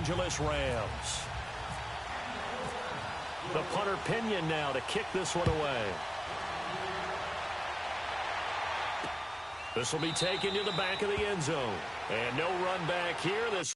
Angeles Rams. The punter Pinion now to kick this one away. This will be taken to the back of the end zone. And no run back here. This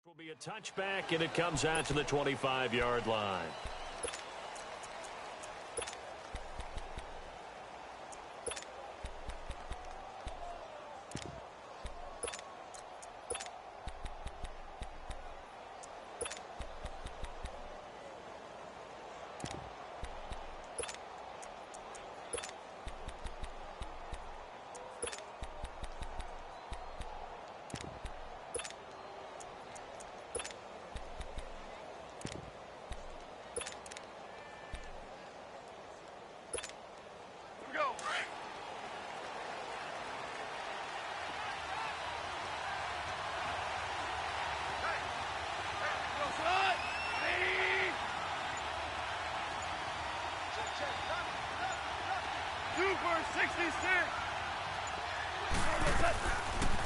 will be a touchback, and it comes out to the 25-yard line.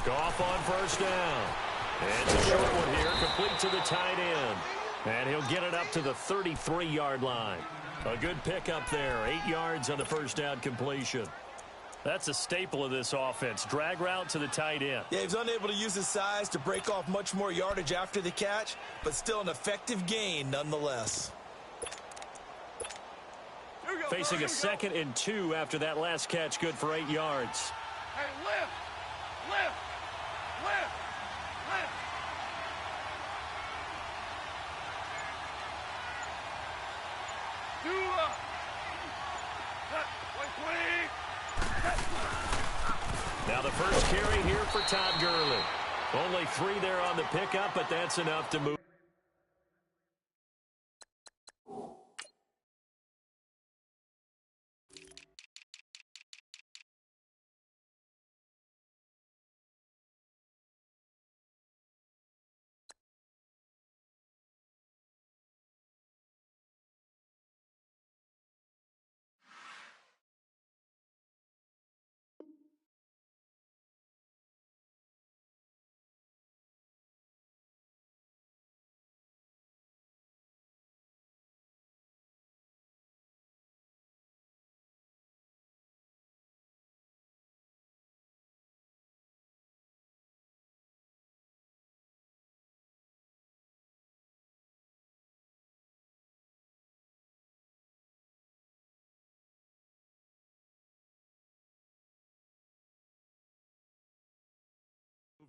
Goff on first down. And it's a short one here, complete to the tight end. And he'll get it up to the 33-yard line. A good pickup there, 8 yards on the first down completion. That's a staple of this offense. Drag route to the tight end. Yeah, he's unable to use his size to break off much more yardage after the catch, but still an effective gain nonetheless. Facing a 2nd and 2 after that last catch, good for 8 yards. Hey, lift! Lift! Lift! Lift! Now the first carry here for Todd Gurley. Only 3 there on the pickup, but that's enough to move.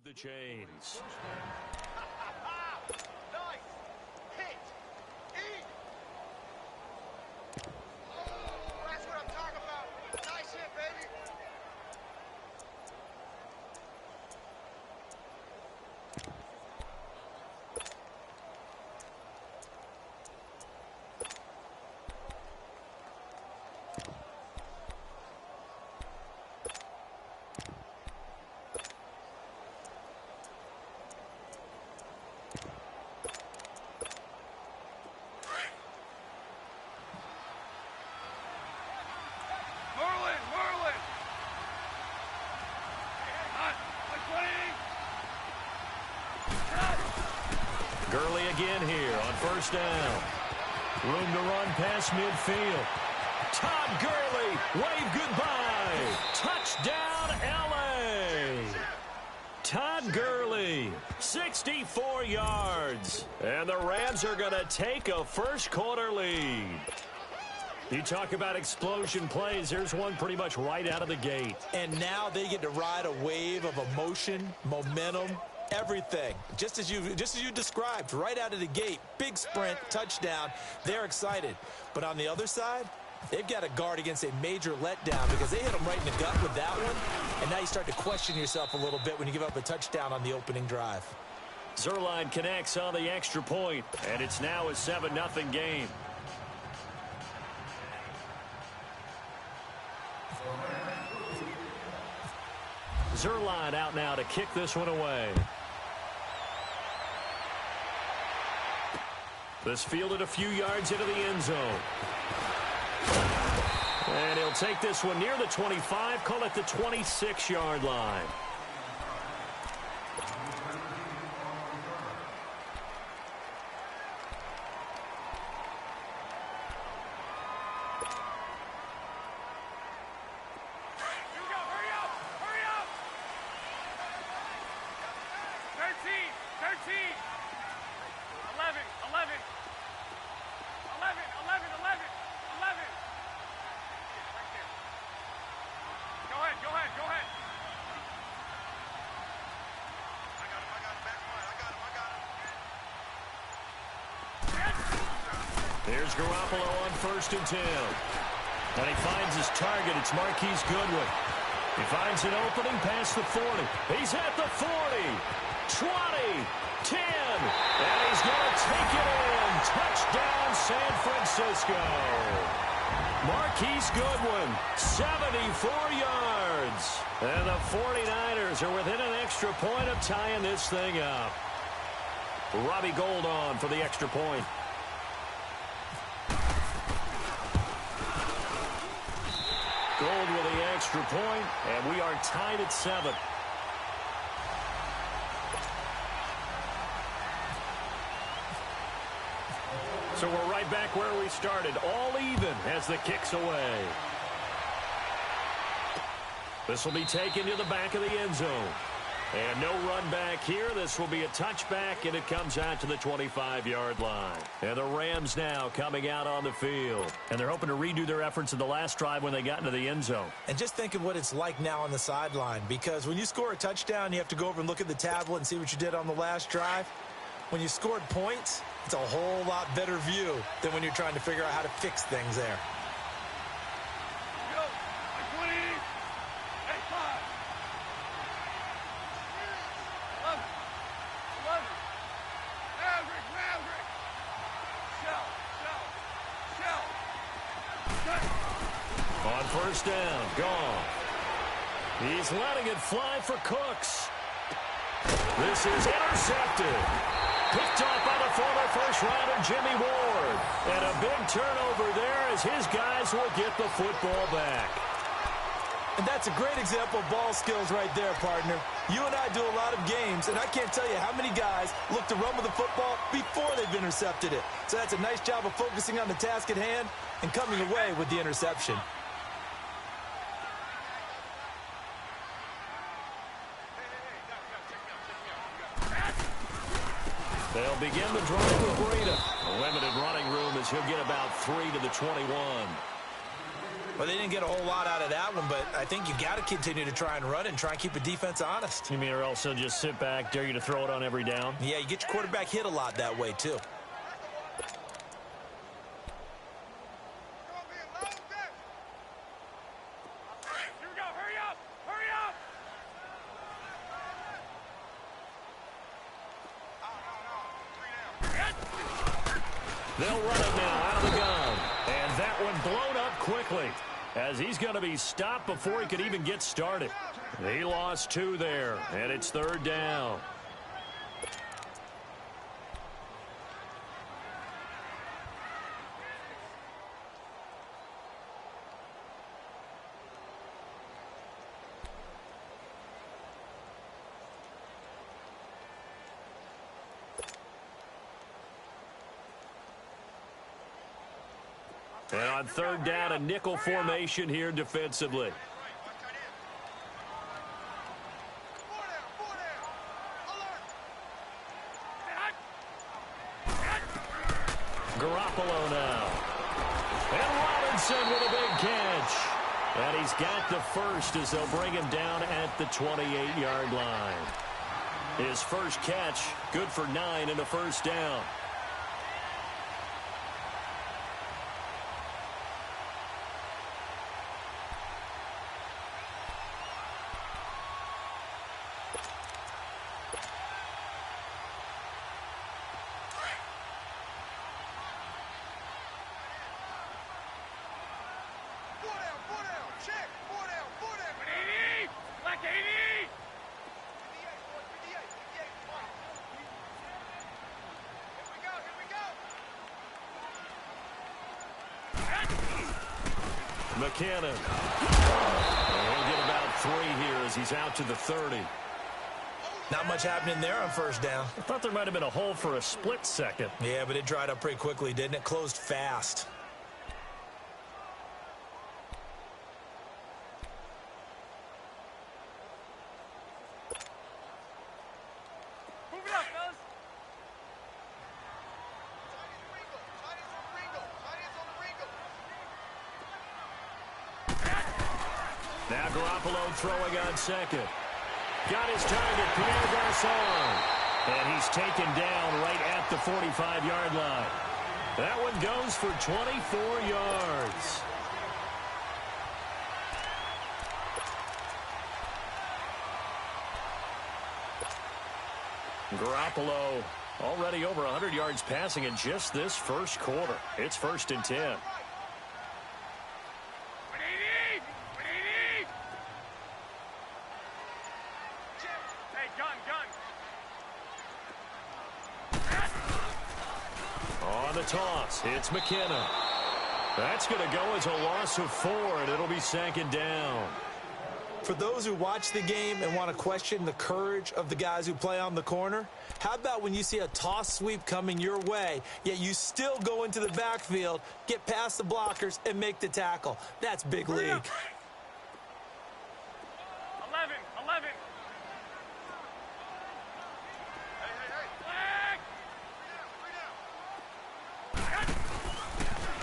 The chains. Nice hit. Eat. Oh, that's what I'm talking about. Nice hit, baby. Gurley again here on first down. Room to run past midfield. Todd Gurley, wave goodbye. Touchdown, L.A. Todd Gurley, 64 yards. And the Rams are going to take a first-quarter lead. You talk about explosion plays. There's one pretty much right out of the gate. And now they get to ride a wave of emotion, momentum, everything. Just as you described, right out of the gate. Big sprint, touchdown. They're excited. But on the other side, they've got to guard against a major letdown because they hit them right in the gut with that one. And now you start to question yourself a little bit when you give up a touchdown on the opening drive. Zuerlein connects on the extra point, and it's now a 7-0 game. Zuerlein out now to kick this one away. This fielded a few yards into the end zone. And he'll take this one near the 25, call it the 26-yard line. Here's Garoppolo on 1st and 10. And he finds his target. It's Marquise Goodwin. He finds an opening past the 40. He's at the 40, 20, 10, and he's going to take it in. Touchdown, San Francisco. Marquise Goodwin, 74 yards. And the 49ers are within an extra point of tying this thing up. Robbie Gould on for the extra point. Gould with the extra point, and we are tied at 7. So we're right back where we started, all even as the kick's away. This will be taken to the back of the end zone. And no run back here. This will be a touchback, and it comes out to the 25-yard line. And the Rams now coming out on the field. And they're hoping to redo their efforts in the last drive when they got into the end zone. And just think of what it's like now on the sideline, because when you score a touchdown, you have to go over and look at the tablet and see what you did on the last drive. When you scored points, it's a whole lot better view than when you're trying to figure out how to fix things there. On first down, gone. He's letting it fly for Cooks. This is intercepted. Picked off by the former first-rounder Jimmy Ward. And a big turnover there as his guys will get the football back. And that's a great example of ball skills right there, partner. You and I do a lot of games, and I can't tell you how many guys look to run with the football before they've intercepted it. So that's a nice job of focusing on the task at hand and coming away with the interception. They'll begin the drive with Breida. A limited running room as he'll get about 3 to the 21. Well, they didn't get a whole lot out of that one, but I think you got to continue to try and run and try and keep the defense honest. You mean or else he'll just sit back, dare you to throw it on every down? Yeah, you get your quarterback hit a lot that way, too. They'll run it now out of the gun. And that one blown up quickly as he's going to be stopped before he could even get started. He lost 2 there, and it's third down. And on third down, a nickel formation here defensively. Garoppolo now. And Robinson with a big catch. And he's got the first as they'll bring him down at the 28-yard line. His first catch, good for 9 and a first down. McKinnon. He'll get about 3 here as he's out to the 30. Not much happening there on first down. I thought there might have been a hole for a split second. Yeah, but it dried up pretty quickly, didn't it? Closed fast. Now Garoppolo throwing on second. Got his target, Pierre Garçon. And he's taken down right at the 45-yard line. That one goes for 24 yards. Garoppolo already over 100 yards passing in just this first quarter. It's 1st and 10. On the toss, it's McKinnon. That's going to go as a loss of 4, and it'll be 2nd down. For those who watch the game and want to question the courage of the guys who play on the corner, how about when you see a toss sweep coming your way, yet you still go into the backfield, get past the blockers, and make the tackle? That's big league. 11.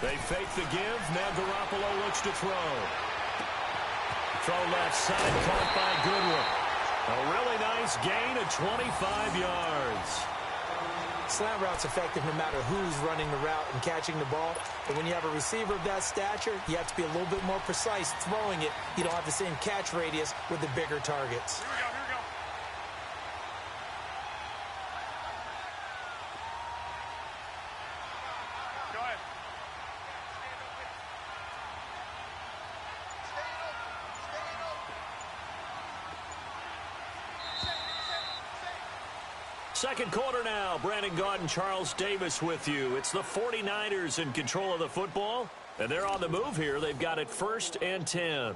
They fake the give. Now Garoppolo looks to throw. Throw left side, caught by Goodwin. A really nice gain of 25 yards. Slant route's effective no matter who's running the route and catching the ball. But when you have a receiver of that stature, you have to be a little bit more precise throwing it. You don't have the same catch radius with the bigger targets. Here we go. Go ahead. Second quarter now. Brandon Gaudin and Charles Davis with you. It's the 49ers in control of the football, and they're on the move here. They've got it 1st and 10.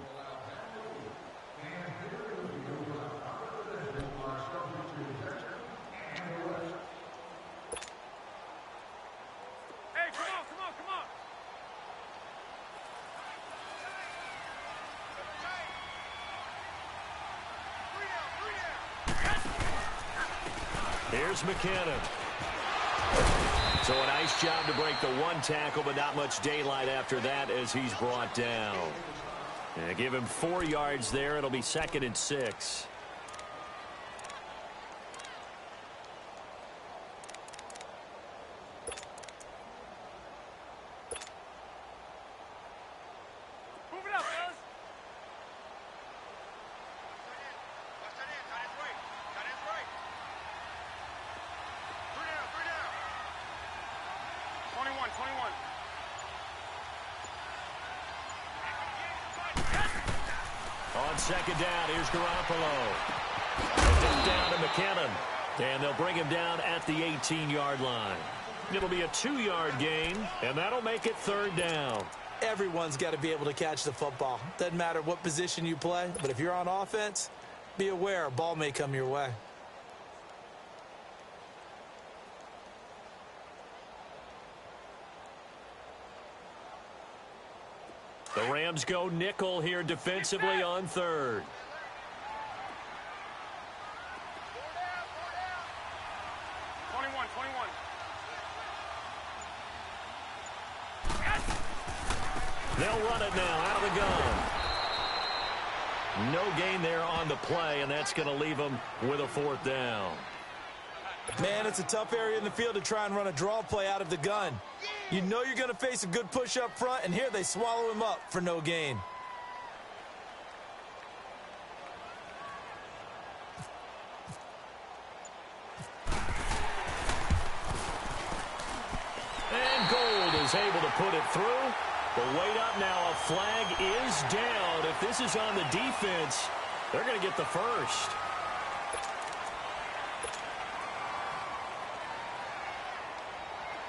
Hey, come on. Here's McKinnon. So a nice job to break the one tackle, but not much daylight after that as he's brought down. And give him 4 yards there. It'll be 2nd and 6. Move it up, fellas. Watch that end. Tight end's right. Tight end's right. 3 down. 21. On second down, here's Garoppolo. Down to McKinnon. And they'll bring him down at the 18-yard line. It'll be a 2-yard gain, and that'll make it 3rd down. Everyone's got to be able to catch the football. Doesn't matter what position you play, but if you're on offense, be aware a ball may come your way. The Rams go nickel here defensively on 3rd. 21. They'll run it now out of the gun. No gain there on the play, and that's going to leave them with a 4th down. Man, it's a tough area in the field to try and run a draw play out of the gun. You know you're going to face a good push up front, and here they swallow him up for no gain. And Gold is able to put it through. But wait up now, a flag is down. If this is on the defense, they're going to get the first.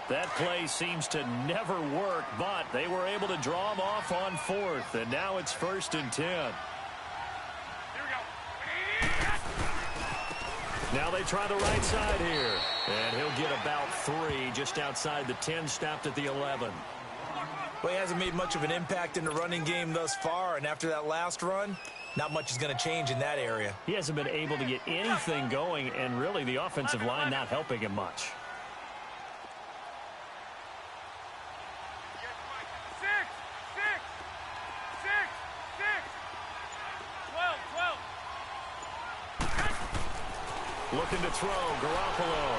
That play seems to never work, but they were able to draw him off on 4th, and now it's 1st and 10. Here we go. Now they try the right side here, and he'll get about 3 just outside the 10, stopped at the 11. Well, he hasn't made much of an impact in the running game thus far, and after that last run, not much is going to change in that area. He hasn't been able to get anything going, and really the offensive line not helping him much. 12. Looking to throw, Garoppolo.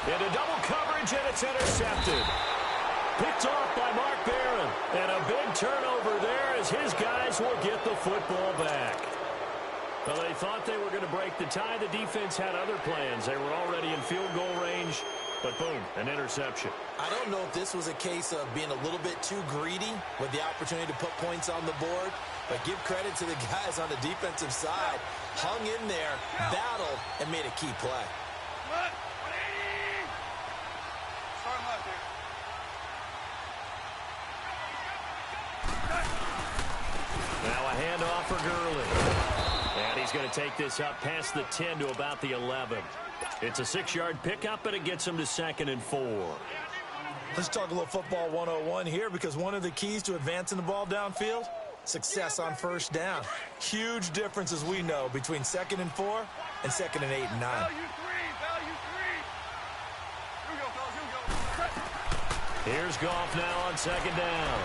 Into double coverage, and it's intercepted. Picked off by Mark Barron. And a big turnover there as his guys will get the football back. Well, they thought they were going to break the tie. The defense had other plans. They were already in field goal range, but boom, an interception. I don't know if this was a case of being a little bit too greedy with the opportunity to put points on the board, but give credit to the guys on the defensive side. Hung in there, battled, and made a key play. Start left here. Now a handoff for Gurley. going to take this up past the 10 to about the 11. It's a 6-yard pickup, and it gets him to 2nd and 4. Let's talk a little football 101 here, because one of the keys to advancing the ball downfield, success on first down. Huge difference, as we know, between 2nd and 4 and 2nd and 8 and 9. Value three. Here we go, fellas, here we go. Here's Goff now on 2nd down.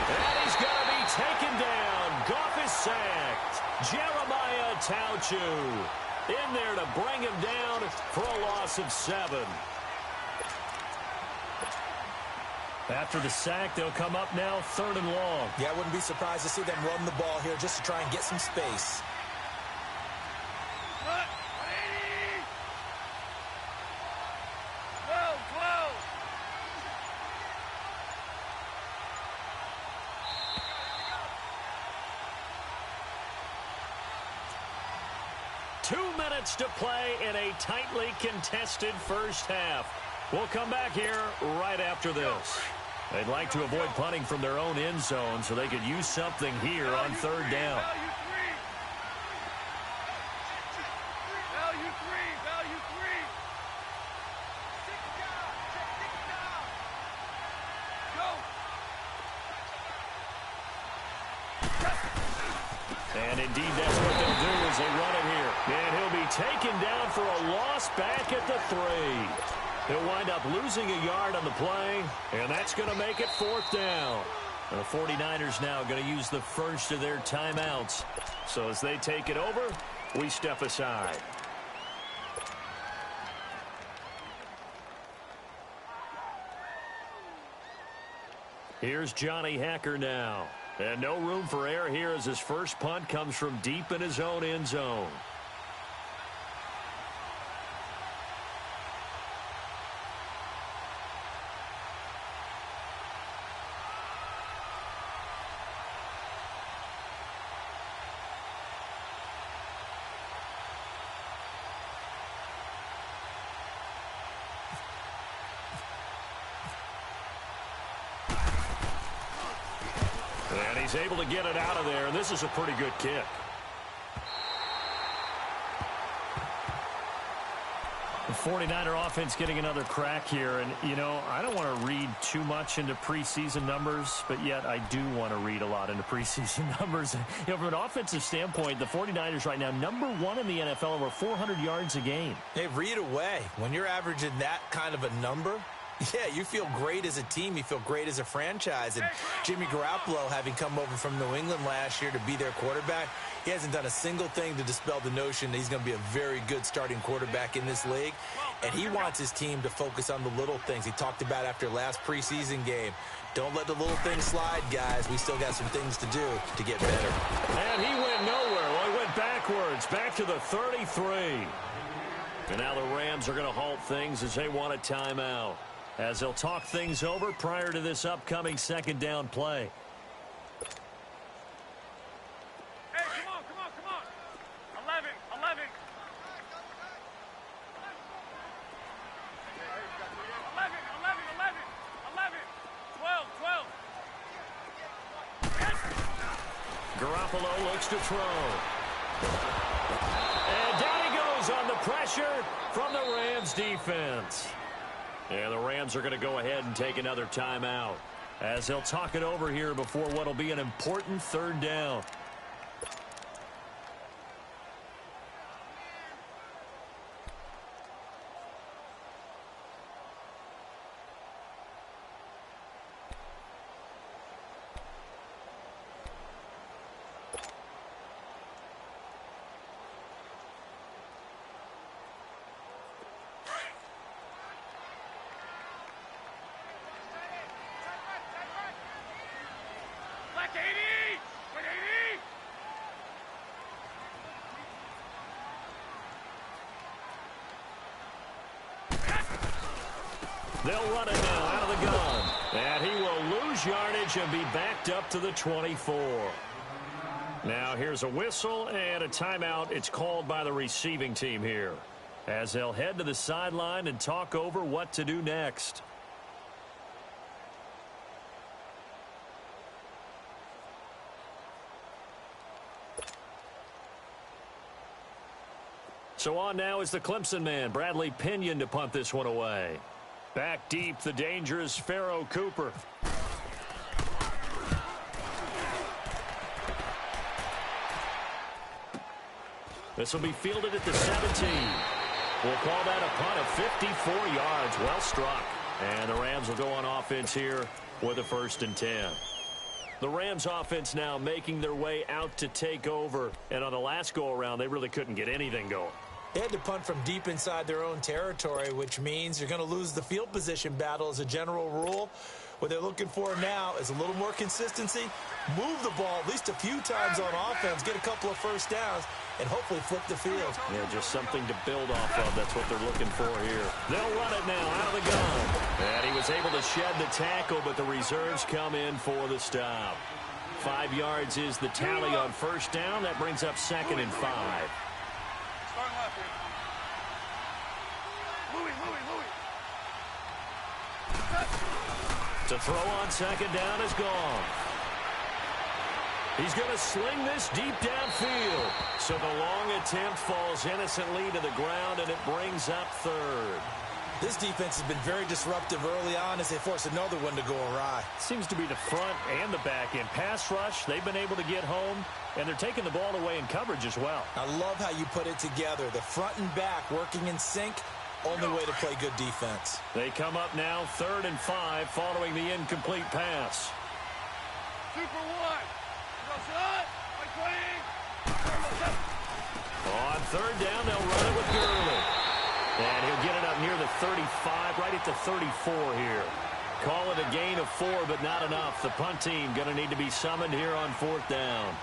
And he's going to be taken down. Goff is sacked. Jeremiah Tauchu in there to bring him down for a loss of 7. After the sack, they'll come up now 3rd and long. Yeah, I wouldn't be surprised to see them run the ball here just to try and get some space. Cut. 180. 12. 2 minutes to play in a tightly contested first half. We'll come back here right after this. They'd like to avoid punting from their own end zone so they could use something here on 3rd down. Value three. Six down. Go. And indeed, that's what they'll do as they run it here. And he'll be taken down for a loss back at the 3. He'll wind up losing a yard on the play, and that's going to make it 4th down. And the 49ers now going to use the first of their timeouts. So as they take it over, we step aside. Here's Johnny Hacker now. And no room for error here as his first punt comes from deep in his own end zone. And he's able to get it out of there, and this is a pretty good kick. The 49er offense getting another crack here, and, you know, I don't want to read too much into preseason numbers, but yet I do want to read a lot into preseason numbers. You know, from an offensive standpoint, the 49ers right now, #1 in the NFL, over 400 yards a game. Hey, read away. When you're averaging that kind of a number, yeah, you feel great as a team. You feel great as a franchise. And Jimmy Garoppolo, having come over from New England last year to be their quarterback, he hasn't done a single thing to dispel the notion that he's going to be a very good starting quarterback in this league. And he wants his team to focus on the little things. He talked about after last preseason game. Don't let the little things slide, guys. We still got some things to do to get better. And he went nowhere. Well, he went backwards, back to the 33. And now the Rams are going to halt things as they want a timeout, as they'll talk things over prior to this upcoming 2nd down play. Hey, come on. 11. 12. Garoppolo looks to throw. And down he goes on the pressure from the Rams defense. And the Rams are going to go ahead and take another timeout, as they'll talk it over here before what will be an important 3rd down. Black 80. Wait, 80. They'll run it now out of the gun. And he will lose yardage and be backed up to the 24. Now here's a whistle and a timeout. It's called by the receiving team here, as they'll head to the sideline and talk over what to do next. So on now is the Clemson man, Bradley Pinion, to punt this one away. Back deep, the dangerous Pharaoh Cooper. This will be fielded at the 17. We'll call that a punt of 54 yards. Well struck. And the Rams will go on offense here with a 1st and 10. The Rams offense now making their way out to take over. And on the last go-around, they really couldn't get anything going. They had to punt from deep inside their own territory, which means you're going to lose the field position battle as a general rule. What they're looking for now is a little more consistency, move the ball at least a few times on offense, get a couple of first downs, and hopefully flip the field. Yeah, just something to build off of. That's what they're looking for here. They'll run it now out of the gun. And he was able to shed the tackle, but the reserves come in for the stop. 5 yards is the tally on 1st down. That brings up 2nd and 5. Start left here. Louis. To throw on 2nd down is gone. He's going to sling this deep downfield. So the long attempt falls innocently to the ground, and it brings up 3rd. This defense has been very disruptive early on as they force another one to go awry. Seems to be the front and the back end. Pass rush, they've been able to get home, and they're taking the ball away in coverage as well. I love how you put it together. The front and back working in sync. Only way to play good defense. They come up now 3rd and 5 following the incomplete pass. 2 for 1. Shot. On 3rd down, they'll run it with Gurley. And he'll get it up near the 35, right at the 34 here. Call it a gain of 4, but not enough. The punt team going to need to be summoned here on 4th down.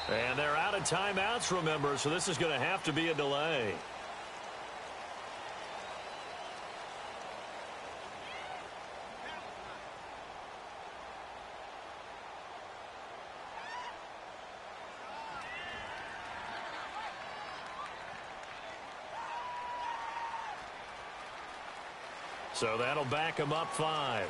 And they're out of timeouts, remember, so this is going to have to be a delay. So that'll back him up 5.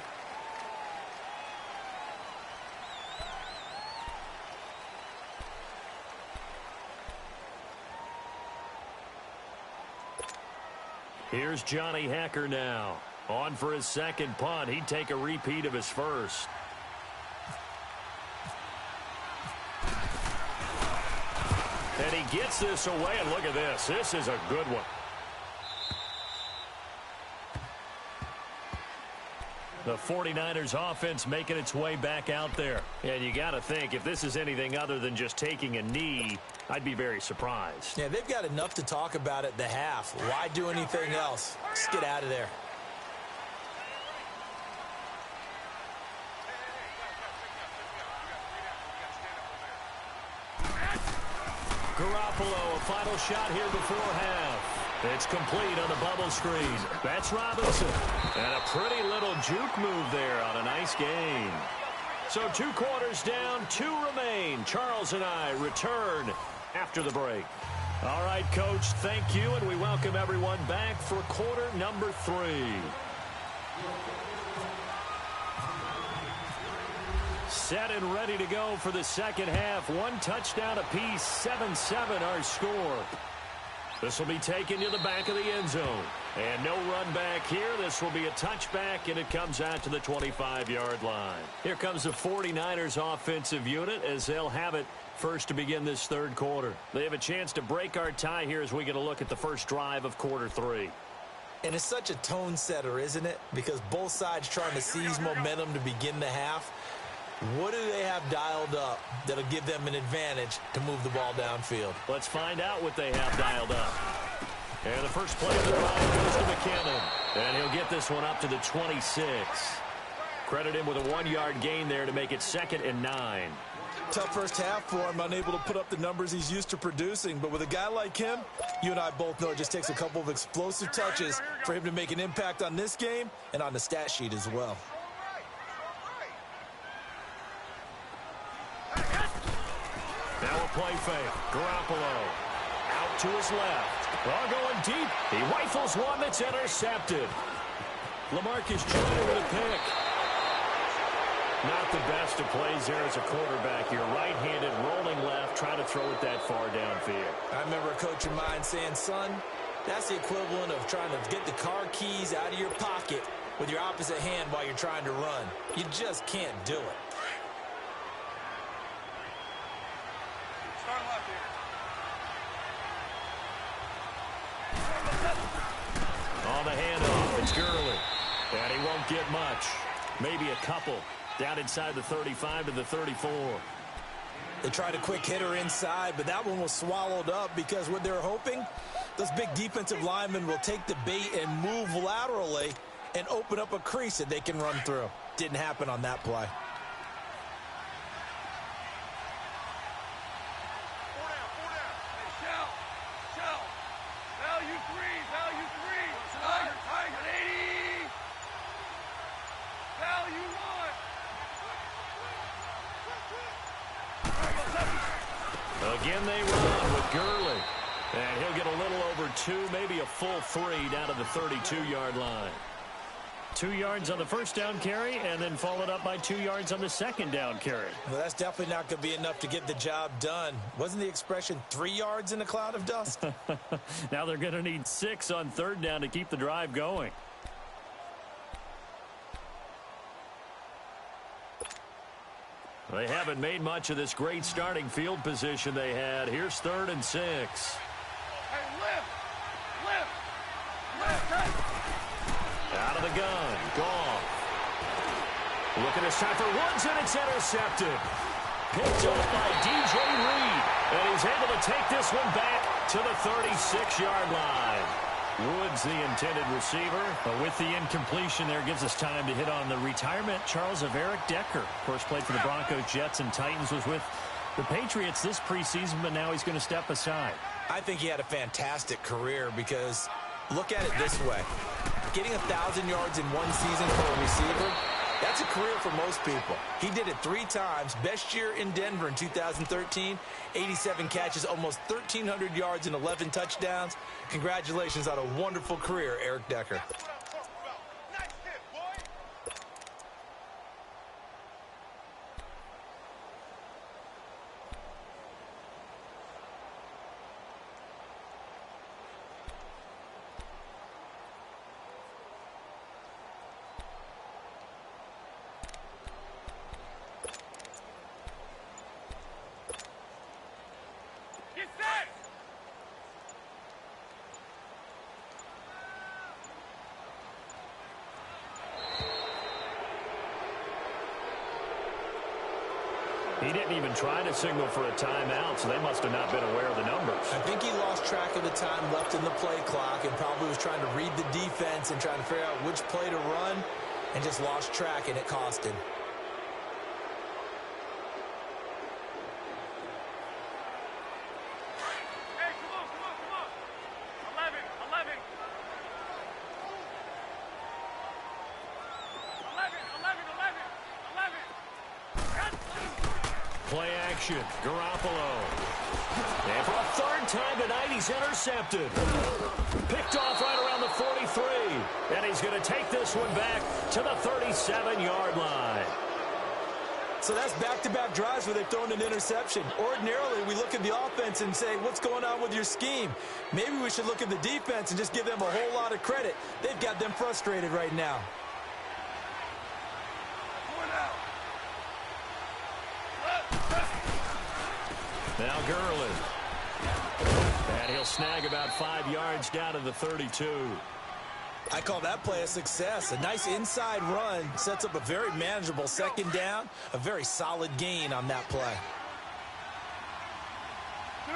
Here's Johnny Hecker now. On for his 2nd punt. He'd take a repeat of his 1st. And he gets this away, and look at this. This is a good one. The 49ers offense making its way back out there. And you got to think, if this is anything other than just taking a knee, I'd be very surprised. Yeah, they've got enough to talk about at the half. Why do anything else? Just get out of there. Garoppolo, a final shot here before half. It's complete on the bubble screen. That's Robinson. And a pretty little juke move there on a nice gain. So 2 quarters down, 2 remain. Charles and I return after the break. All right, Coach, thank you, and we welcome everyone back for quarter number 3. Set and ready to go for the 2nd half. 1 touchdown apiece, 7-7 our score. This will be taken to the back of the end zone. And no run back here. This will be a touchback, and it comes out to the 25-yard line. Here comes the 49ers offensive unit as they'll have it first to begin this 3rd quarter. They have a chance to break our tie here as we get a look at the first drive of quarter 3. And it's such a tone setter, isn't it? Because both sides trying to seize momentum to begin the half. What do they have dialed up that'll give them an advantage to move the ball downfield? Let's find out what they have dialed up. And the first play of the drive goes to McKinnon. And he'll get this one up to the 26. Credit him with a 1-yard gain there to make it 2nd and 9. Tough first half for him, unable to put up the numbers he's used to producing. But with a guy like him, you and I both know it just takes a couple of explosive touches for him to make an impact on this game and on the stat sheet as well. Now a play fake. Garoppolo out to his left. Ball going deep. He rifles one that's intercepted. LaMarcus Joyner with a pick. Not the best of plays there as a quarterback. You're right-handed, rolling left, trying to throw it that far downfield. I remember a coach of mine saying, son, that's the equivalent of trying to get the car keys out of your pocket with your opposite hand while you're trying to run. You just can't do it. Start left here. On the handoff, it's Gurley. And he won't get much. Maybe a couple. Down inside the 35 to the 34. They tried a quick hitter inside, but that one was swallowed up because what they're hoping, those big defensive linemen will take the bait and move laterally and open up a crease that they can run through. Didn't happen on that play. Four down. Hey, shell. Value three. Tiger, 80. Value 1. Again they run with Gurley. And he'll get a little over 2, maybe a full 3 down to the 32-yard line. 2 yards on the first down carry, and then followed up by 2 yards on the second down carry. Well, that's definitely not going to be enough to get the job done. Wasn't the expression 3 yards in a cloud of dust? Now they're going to need 6 on third down to keep the drive going. They haven't made much of this great starting field position they had. Here's 3rd and 6. Hey, lift. Hey. Out of the gun. Goff. Looking this time for Woods, and it's intercepted. Picked up by DJ Reed. And he's able to take this one back to the 36-yard line. Woods, the intended receiver. But with the incompletion there, gives us time to hit on the retirement, Charles, of Eric Decker. Of course, played for the Broncos, Jets, and Titans, was with the Patriots this preseason, but now he's going to step aside. I think he had a fantastic career because look at it this way. Getting 1,000 yards in one season for a receiver, that's a career for most people. He did it 3 times. Best year in Denver in 2013, 87 catches, almost 1,300 yards and 11 touchdowns. Congratulations on a wonderful career, Eric Decker. Nice hit, boy. Get set. He didn't even try to signal for a timeout, so they must have not been aware of the numbers. I think he lost track of the time left in the play clock and probably was trying to read the defense and trying to figure out which play to run and just lost track, and it cost him. Hey, come on. 11. 11. Play action. Garoppolo. And for a 3rd time tonight, he's intercepted. Picked off right around the 43. And he's going to take this one back to the 37-yard line. So that's back-to-back drives where they've thrown an interception. Ordinarily, we look at the offense and say, what's going on with your scheme? Maybe we should look at the defense and just give them a whole lot of credit. They've got them frustrated right now. Now Gurley. And he'll snag about 5 yards down to the 32. I call that play a success. A nice inside run sets up a very manageable 2nd down. A very solid gain on that play. Two.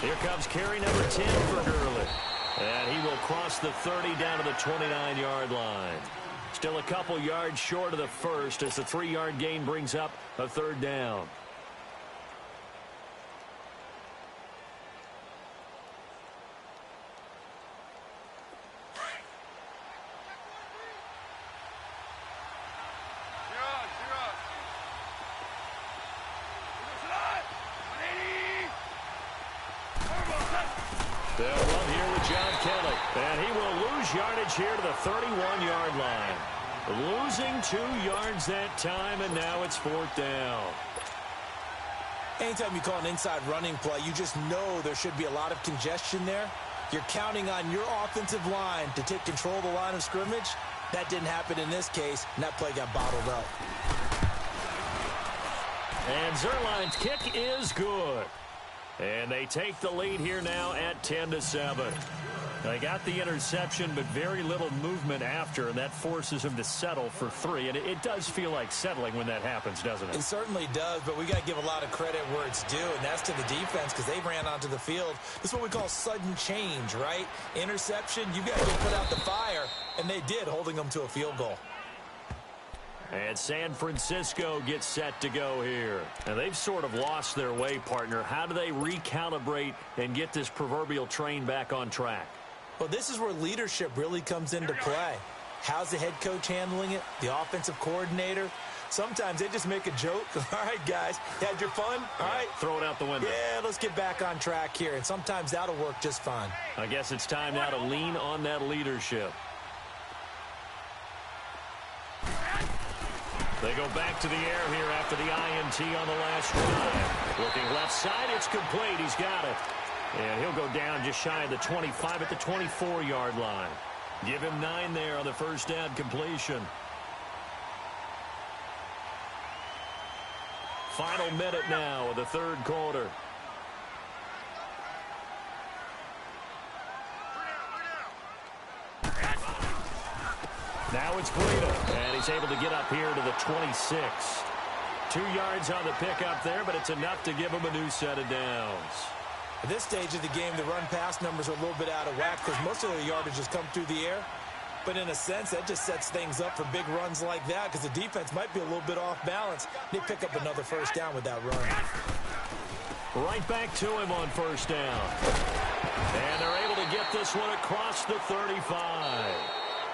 Here comes carry number 10 for Gurley. And he will cross the 30 down to the 29-yard line. Still a couple yards short of the first as the 3-yard gain brings up a third down. They'll run here with John Kelly. And he will lose yardage here to the 31-yard line. Losing 2 yards that time, and now it's 4th down. Anytime you call an inside running play, you just know there should be a lot of congestion there. You're counting on your offensive line to take control of the line of scrimmage. That didn't happen in this case, and that play got bottled up. And Zerline's kick is good. And they take the lead here now at 10-7. They got the interception, but very little movement after, and that forces them to settle for 3. And it does feel like settling when that happens, doesn't it? It certainly does, but we got to give a lot of credit where it's due, and that's to the defense because they ran onto the field. This is what we call sudden change, right? Interception, you got to go put out the fire, and they did, holding them to a field goal. And San Francisco gets set to go here. And they've sort of lost their way, partner. How do they recalibrate and get this proverbial train back on track? Well, this is where leadership really comes into play. How's the head coach handling it? The offensive coordinator? Sometimes they just make a joke. All right, guys, had your fun? All right. Throw it out the window. Yeah, let's get back on track here. And sometimes that'll work just fine. I guess it's time now to lean on that leadership. They go back to the air here after the INT on the last drive. Looking left side, it's complete. He's got it. And he'll go down just shy of the 25 at the 24-yard line. Give him 9 there on the first down completion. Final minute now of the third quarter. Now it's Breida, and he's able to get up here to the 26. 2 yards on the pickup there, but it's enough to give him a new set of downs. At this stage of the game, the run-pass numbers are a little bit out of whack because most of their yardage has come through the air. But in a sense, that just sets things up for big runs like that because the defense might be a little bit off balance. They pick up another first down with that run. Right back to him on first down. And they're able to get this one across the 35.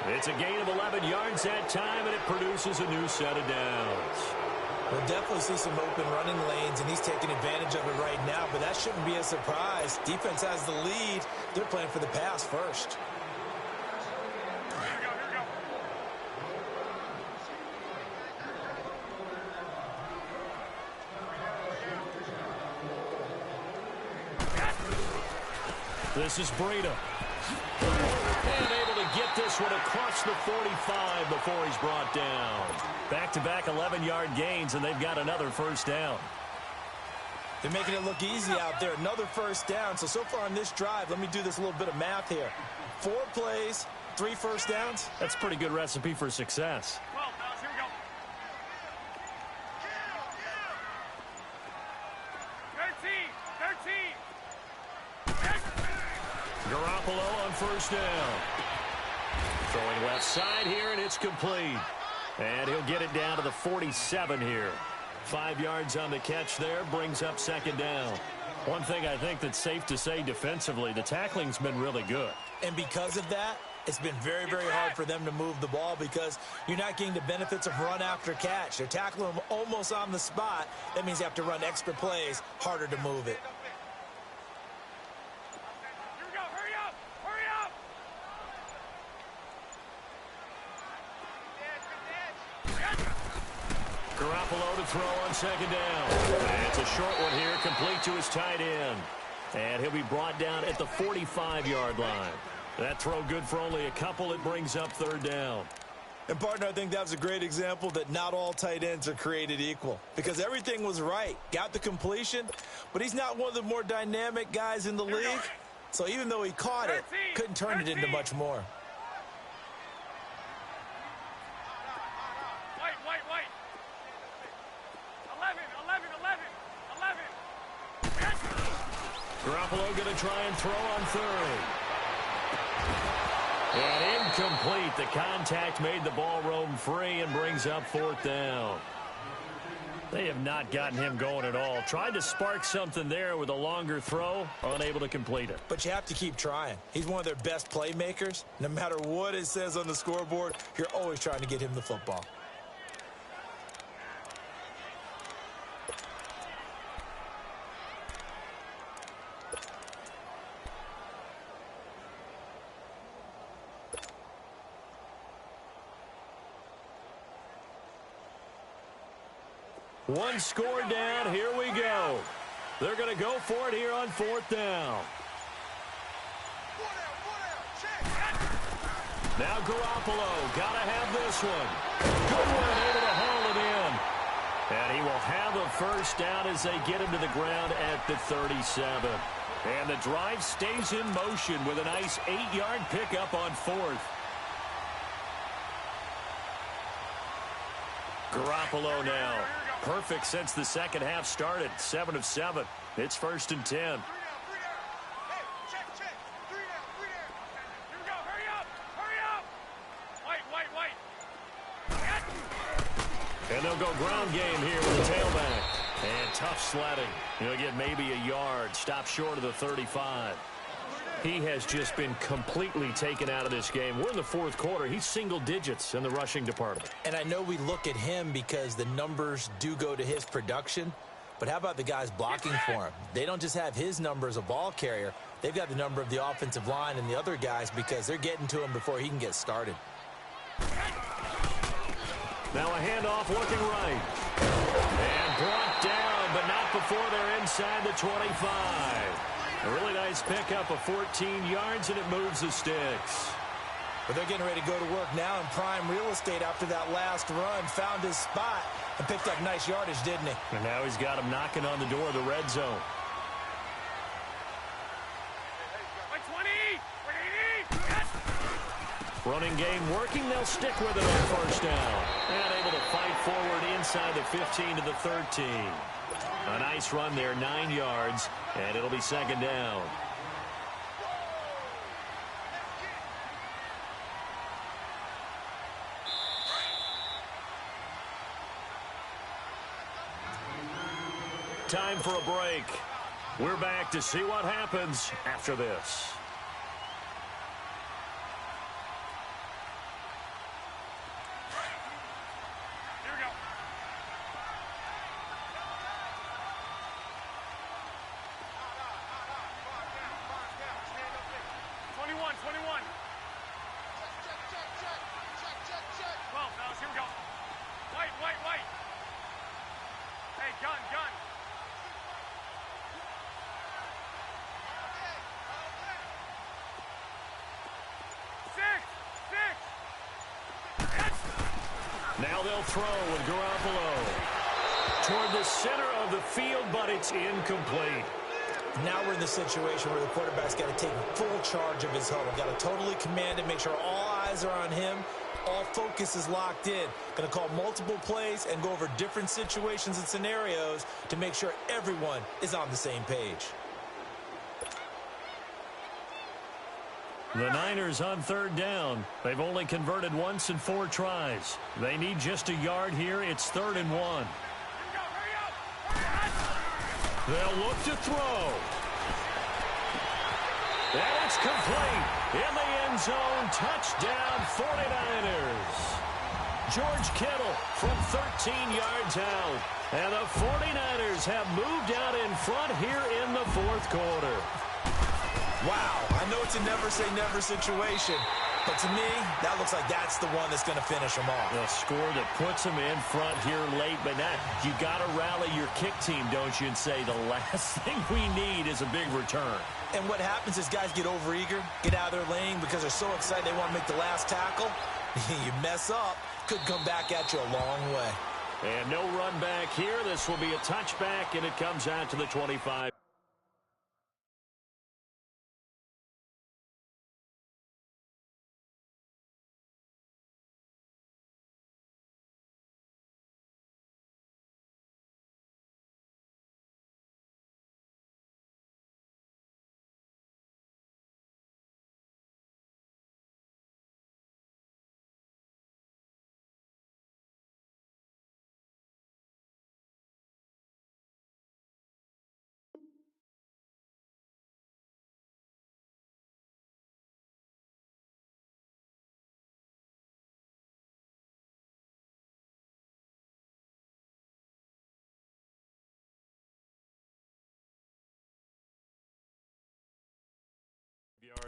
It's a gain of 11 yards that time, and it produces a new set of downs. We'll definitely see some open running lanes, and he's taking advantage of it right now, but that shouldn't be a surprise. Defense has the lead. They're playing for the pass first. This is Breida. And able to get this one across the 45 before he's brought down. Back-to-back 11-yard gains, and they've got another first down. They're making it look easy out there. Another first down. So far on this drive, let me do this little bit of math here. 4 plays, 3 first downs. That's a pretty good recipe for success. 12, fellas, here we go. 13. Garoppolo on first down. Throwing left side here, and it's complete. And he'll get it down to the 47 here. 5 yards on the catch there, brings up second down. One thing I think that's safe to say defensively, the tackling's been really good. And because of that, it's been very, very hard for them to move the ball because you're not getting the benefits of run after catch. They're tackling them almost on the spot. That means you have to run extra plays, harder to move it. Here we go. Hurry up. Hurry up. Garoppolo to throw on second down. And it's a short one here, complete to his tight end. And he'll be brought down at the 45-yard line. That throw good for only a couple. It brings up third down. And, partner, I think that was a great example that not all tight ends are created equal because everything was right. Got the completion, but he's not one of the more dynamic guys in the league. So even though he caught it, couldn't turn it into much more. Wait. 11. Garoppolo going to try and throw on third. And incomplete. The contact made the ball roam free and brings up fourth down. They have not gotten him going at all. Tried to spark something there with a longer throw, unable to complete it. But you have to keep trying. He's one of their best playmakers. No matter what it says on the scoreboard, you're always trying to get him the football. One score down. Here we go. They're going to go for it here on fourth down. Now Garoppolo. Got to have this one. Good one, able to haul it in. And he will have a first down as they get him to the ground at the 37. And the drive stays in motion with a nice 8-yard pickup on fourth. Garoppolo now. Perfect since the second half started. 7 of 7. It's 1st and 10. Hey, check. 3 down. Here we go. Hurry up. Wait. And they'll go ground game here with the tailback. And tough sledding. He'll get maybe a yard. Stop short of the 35. He has just been completely taken out of this game. We're in the fourth quarter. He's single digits in the rushing department. And I know we look at him because the numbers do go to his production, but how about the guys blocking for him? They don't just have his number as a ball carrier. They've got the number of the offensive line and the other guys because they're getting to him before he can get started. Now a handoff looking right. And brought down, but not before they're inside the 25. A really nice pickup of 14 yards, and it moves the sticks. But they're getting ready to go to work now in prime real estate after that last run. Found his spot and picked up nice yardage, didn't he? And now he's got him knocking on the door of the red zone. Like 20. Yes. Running game working. They'll stick with it on first down. And able to fight forward inside the 15 to the 13. A nice run there, 9 yards, and it'll be second down. Time for a break. We're back to see what happens after this. Here we go. Check. 12, fellas, here we go. Wait. Hey, gun. 6. Now they'll throw with Garoppolo toward the center of the field, but it's incomplete. Now we're in the situation where the quarterback's got to take full charge of his huddle. Got to totally command it, make sure all eyes are on him. All focus is locked in. Going to call multiple plays and go over different situations and scenarios to make sure everyone is on the same page. The Niners on third down. They've only converted once in 4 tries. They need just a yard here. It's 3rd and 1. Hurry up. They'll look to throw. And it's complete. In the end zone, touchdown 49ers. George Kittle from 13 yards out. And the 49ers have moved out in front here in the fourth quarter. Wow, I know it's a never-say-never situation, but to me, that looks like that's the one that's going to finish them off. A score that puts them in front here late, but you got to rally your kick team, don't you, and say the last thing we need is a big return. And what happens is guys get overeager, get out of their lane because they're so excited they want to make the last tackle. You mess up, could come back at you a long way. And no run back here. This will be a touchback, and it comes out to the 25.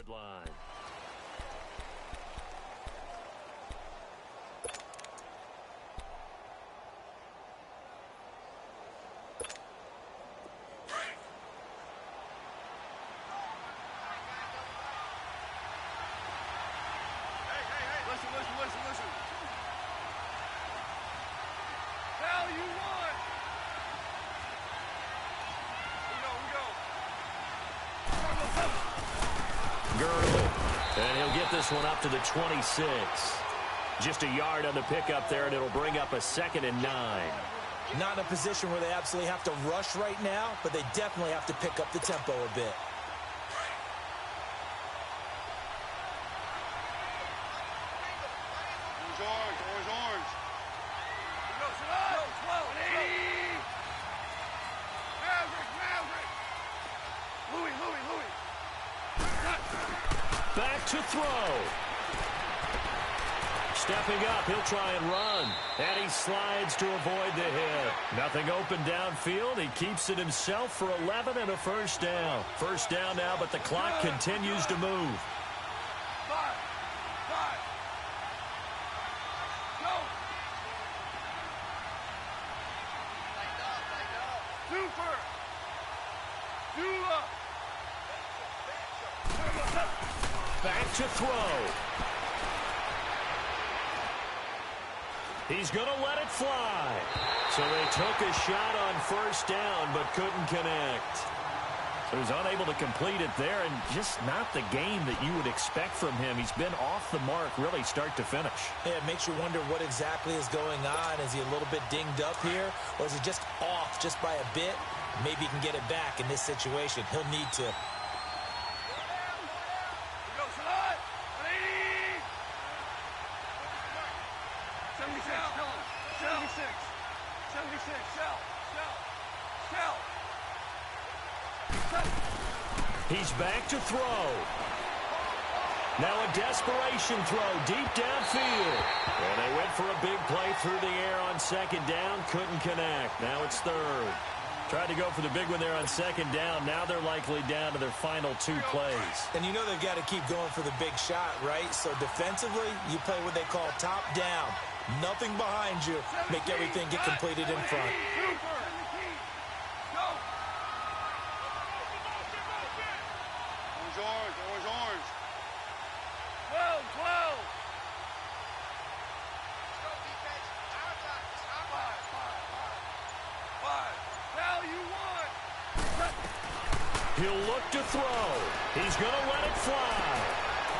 3-yard line. Listen. Hell, you won. We go. Gurley. And he'll get this one up to the 26. Just a yard on the pickup there, and it'll bring up a 2nd and 9. Not in a position where they absolutely have to rush right now, but they definitely have to pick up the tempo a bit. Orange. Go, slow. 180. Maverick. Louis. Back to throw. Stepping up, he'll try and run. And he slides to avoid the hit. Nothing open downfield. He keeps it himself for 11 and a first down. First down now, but the clock continues to move. 5. Go. Super. Back to throw. He's going to let it fly. So they took a shot on first down, but couldn't connect. So he's unable to complete it there, and just not the game that you would expect from him. He's been off the mark, really, start to finish. Yeah, it makes you wonder what exactly is going on. Is he a little bit dinged up here, or is he just off just by a bit? Maybe he can get it back in this situation. He'll need to. 76. Sell. He's back to throw. Now a desperation throw deep downfield. And they went for a big play through the air on second down. Couldn't connect. Now it's third. Tried to go for the big one there on second down. Now they're likely down to their final 2 plays. And you know they've got to keep going for the big shot, right? So defensively, you play what they call top down. Nothing behind you. Make everything get completed in front. Orange. 12. Hell, you won. He'll look to throw. He's going to let it fly.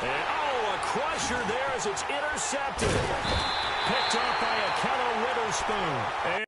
And, a crusher there as it's intercepted. Picked up by Akello Witherspoon.